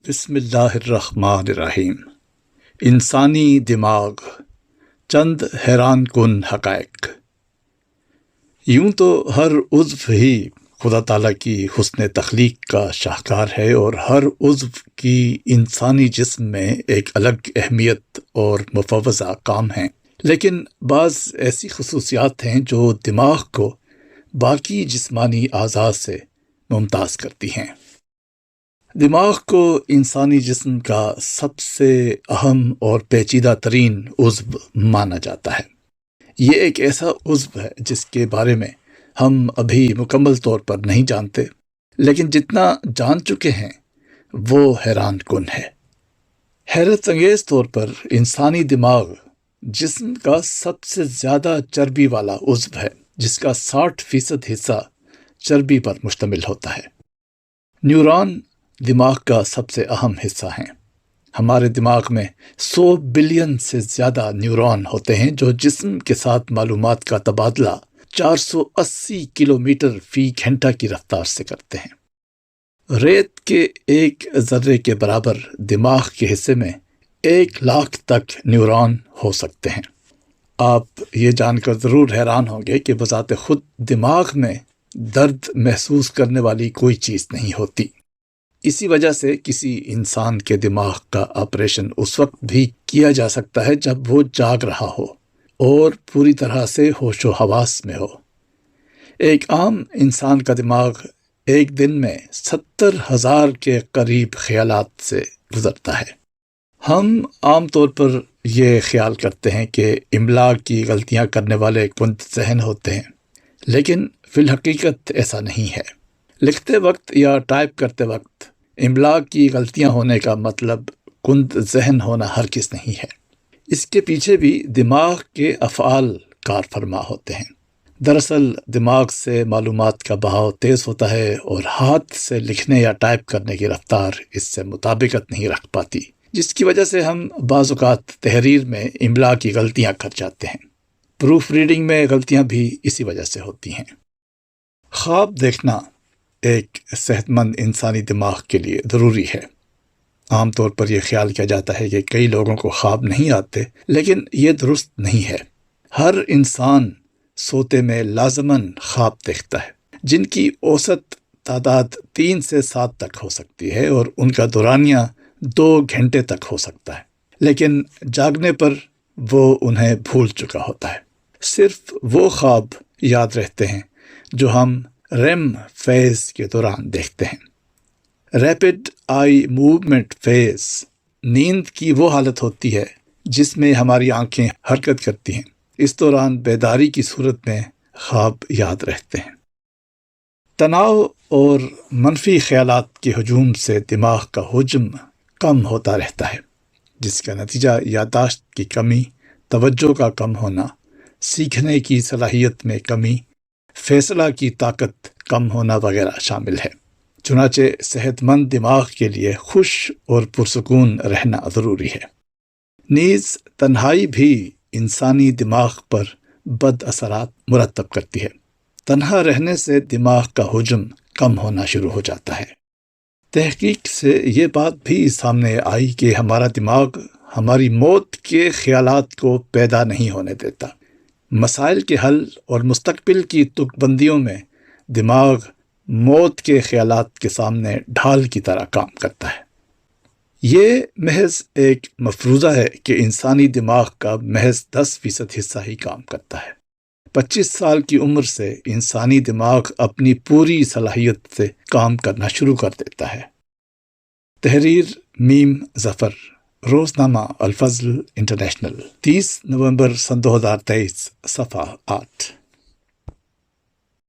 بسم اللہ الرحمن الرحیم۔ انسانی دماغ، چند حیران کن حقائق۔ یوں تو ہر عضو ہی خدا تعالیٰ کی حسن تخلیق کا شاہکار ہے، اور ہر عضو کی انسانی جسم میں ایک الگ اہمیت اور مفوضہ کام ہیں، لیکن بعض ایسی خصوصیات ہیں جو دماغ کو باقی جسمانی اعضاء سے ممتاز کرتی ہیں۔ دماغ کو انسانی جسم کا سب سے اہم اور پیچیدہ ترین عضو مانا جاتا ہے۔ یہ ایک ایسا عضو ہے جس کے بارے میں ہم ابھی مکمل طور پر نہیں جانتے، لیکن جتنا جان چکے ہیں وہ حیران کن ہے۔ حیرت انگیز طور پر انسانی دماغ جسم کا سب سے زیادہ چربی والا عضو ہے، جس کا 60% حصہ چربی پر مشتمل ہوتا ہے۔ نیورون دماغ کا سب سے اہم حصہ ہیں۔ ہمارے دماغ میں 100 بلین سے زیادہ نیورون ہوتے ہیں جو جسم کے ساتھ معلومات کا تبادلہ 480 کلومیٹر فی گھنٹہ کی رفتار سے کرتے ہیں۔ ریت کے ایک ذرے کے برابر دماغ کے حصے میں 1,00,000 تک نیورون ہو سکتے ہیں۔ آپ یہ جان کر ضرور حیران ہوں گے کہ بذات خود دماغ میں درد محسوس کرنے والی کوئی چیز نہیں ہوتی۔ اسی وجہ سے کسی انسان کے دماغ کا آپریشن اس وقت بھی کیا جا سکتا ہے جب وہ جاگ رہا ہو اور پوری طرح سے ہوش و حواس میں ہو۔ ایک عام انسان کا دماغ ایک دن میں 70,000 کے قریب خیالات سے گزرتا ہے۔ ہم عام طور پر یہ خیال کرتے ہیں کہ املا کی غلطیاں کرنے والے کند ذہن ہوتے ہیں، لیکن فی الحقیقت ایسا نہیں ہے۔ لکھتے وقت یا ٹائپ کرتے وقت املا کی غلطیاں ہونے کا مطلب کند ذہن ہونا ہرگز نہیں ہے۔ اس کے پیچھے بھی دماغ کے افعال کار فرما ہوتے ہیں۔ دراصل دماغ سے معلومات کا بہاؤ تیز ہوتا ہے اور ہاتھ سے لکھنے یا ٹائپ کرنے کی رفتار اس سے مطابقت نہیں رکھ پاتی، جس کی وجہ سے ہم بعض اوقات تحریر میں املا کی غلطیاں کر جاتے ہیں۔ پروف ریڈنگ میں غلطیاں بھی اسی وجہ سے ہوتی ہیں۔ خواب دیکھنا ایک صحت مند انسانی دماغ کے لیے ضروری ہے۔ عام طور پر یہ خیال کیا جاتا ہے کہ کئی لوگوں کو خواب نہیں آتے، لیکن یہ درست نہیں ہے۔ ہر انسان سوتے میں لازماً خواب دیکھتا ہے، جن کی اوسط تعداد 3 سے 7 تک ہو سکتی ہے، اور ان کا دورانیہ 2 گھنٹے تک ہو سکتا ہے، لیکن جاگنے پر وہ انہیں بھول چکا ہوتا ہے۔ صرف وہ خواب یاد رہتے ہیں جو ہم REM فیز کے دوران دیکھتے ہیں۔ ریپڈ آئی موومنٹ فیز نیند کی وہ حالت ہوتی ہے جس میں ہماری آنکھیں حرکت کرتی ہیں۔ اس دوران بیداری کی صورت میں خواب یاد رہتے ہیں۔ تناؤ اور منفی خیالات کے ہجوم سے دماغ کا حجم کم ہوتا رہتا ہے، جس کا نتیجہ یادداشت کی کمی، توجہ کا کم ہونا، سیکھنے کی صلاحیت میں کمی، فیصلہ کی طاقت کم ہونا وغیرہ شامل ہے۔ چنانچہ صحت مند دماغ کے لیے خوش اور پرسکون رہنا ضروری ہے۔ نیز تنہائی بھی انسانی دماغ پر بد اثرات مرتب کرتی ہے۔ تنہا رہنے سے دماغ کا حجم کم ہونا شروع ہو جاتا ہے۔ تحقیق سے یہ بات بھی سامنے آئی کہ ہمارا دماغ ہماری موت کے خیالات کو پیدا نہیں ہونے دیتا۔ مسائل کے حل اور مستقبل کی تک بندیوں میں دماغ موت کے خیالات کے سامنے ڈھال کی طرح کام کرتا ہے۔ یہ محض ایک مفروضہ ہے کہ انسانی دماغ کا محض 10% حصہ ہی کام کرتا ہے۔ 25 سال کی عمر سے انسانی دماغ اپنی پوری صلاحیت سے کام کرنا شروع کر دیتا ہے۔ تحریر میم ظفر، روزنامہ الفضل انٹرنیشنل، 30 نومبر 2023، صفحہ 8۔